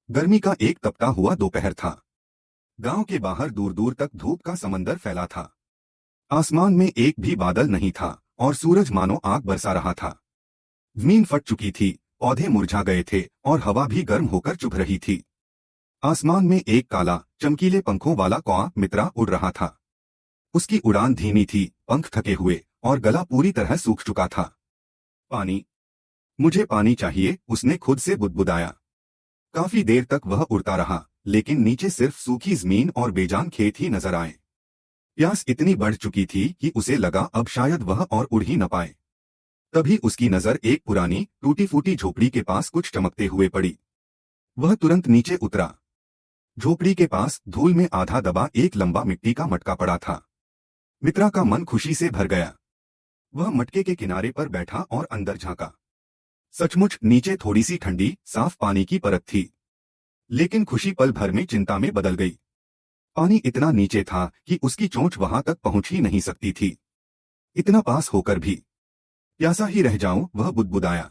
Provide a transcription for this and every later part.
गर्मी का एक तपता हुआ दोपहर था। गांव के बाहर दूर दूर तक धूप का समंदर फैला था। आसमान में एक भी बादल नहीं था और सूरज मानो आग बरसा रहा था। जमीन फट चुकी थी, पौधे मुरझा गए थे और हवा भी गर्म होकर चुभ रही थी। आसमान में एक काला चमकीले पंखों वाला कौआ मित्रा उड़ रहा था। उसकी उड़ान धीमी थी, पंख थके हुए और गला पूरी तरह सूख चुका था। पानी, मुझे पानी चाहिए, उसने खुद से बुदबुदाया। काफी देर तक वह उड़ता रहा, लेकिन नीचे सिर्फ सूखी जमीन और बेजान खेत ही नजर आए। प्यास इतनी बढ़ चुकी थी कि उसे लगा अब शायद वह और उड़ ही न पाए। तभी उसकी नजर एक पुरानी टूटी फूटी झोपड़ी के पास कुछ चमकते हुए पड़ी। वह तुरंत नीचे उतरा। झोपड़ी के पास धूल में आधा दबा एक लंबा मिट्टी का मटका पड़ा था। मित्रा का मन खुशी से भर गया। वह मटके के किनारे पर बैठा और अंदर झांका। सचमुच नीचे थोड़ी सी ठंडी साफ पानी की परत थी, लेकिन खुशी पल भर में चिंता में बदल गई। पानी इतना नीचे था कि उसकी चोंच वहां तक पहुंच ही नहीं सकती थी। इतना पास होकर भी प्यासा ही रह जाऊं, वह बुदबुदाया।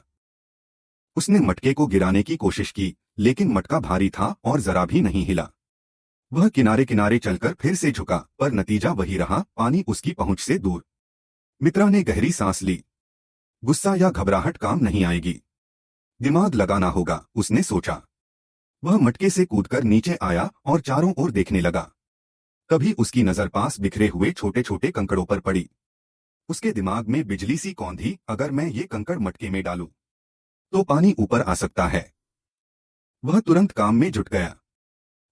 उसने मटके को गिराने की कोशिश की, लेकिन मटका भारी था और जरा भी नहीं हिला। वह किनारे किनारे चलकर फिर से झुका, पर नतीजा वही रहा, पानी उसकी पहुंच से दूर। मित्रा ने गहरी सांस ली। गुस्सा या घबराहट काम नहीं आएगी, दिमाग लगाना होगा, उसने सोचा। वह मटके से कूदकर नीचे आया और चारों ओर देखने लगा। तभी उसकी नजर पास बिखरे हुए छोटे छोटे कंकड़ों पर पड़ी। उसके दिमाग में बिजली सी कौंधी, अगर मैं ये कंकड़ मटके में डालूं तो पानी ऊपर आ सकता है। वह तुरंत काम में जुट गया।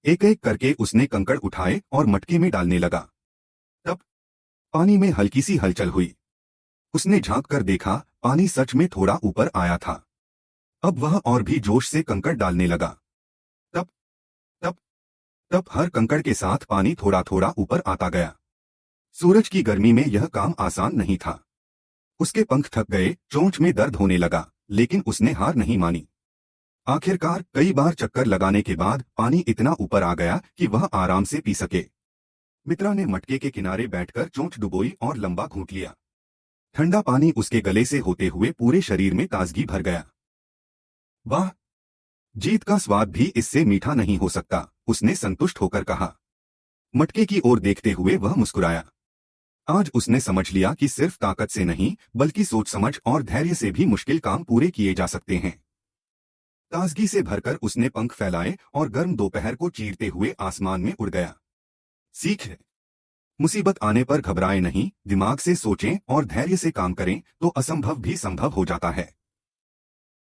एक एक करके उसने कंकड़ उठाए और मटके में डालने लगा। तब पानी में हल्की सी हलचल हुई। उसने झांक कर देखा, पानी सच में थोड़ा ऊपर आया था। अब वह और भी जोश से कंकड़ डालने लगा। तब तब तब हर कंकड़ के साथ पानी थोड़ा थोड़ा ऊपर आता गया। सूरज की गर्मी में यह काम आसान नहीं था। उसके पंख थक गए, चोंच में दर्द होने लगा, लेकिन उसने हार नहीं मानी। आखिरकार कई बार चक्कर लगाने के बाद पानी इतना ऊपर आ गया कि वह आराम से पी सके। मित्रा ने मटके के किनारे बैठकर चोंच डुबोई और लंबा घूंट लिया। ठंडा पानी उसके गले से होते हुए पूरे शरीर में ताजगी भर गया। वाह, जीत का स्वाद भी इससे मीठा नहीं हो सकता, उसने संतुष्ट होकर कहा। मटके की ओर देखते हुए वह मुस्कुराया। आज उसने समझ लिया कि सिर्फ ताकत से नहीं, बल्कि सोच समझ और धैर्य से भी मुश्किल काम पूरे किए जा सकते हैं। ताजगी से भरकर उसने पंख फैलाए और गर्म दोपहर को चीरते हुए आसमान में उड़ गया। सीख है, मुसीबत आने पर घबराए नहीं, दिमाग से सोचें और धैर्य से काम करें तो असंभव भी संभव हो जाता है।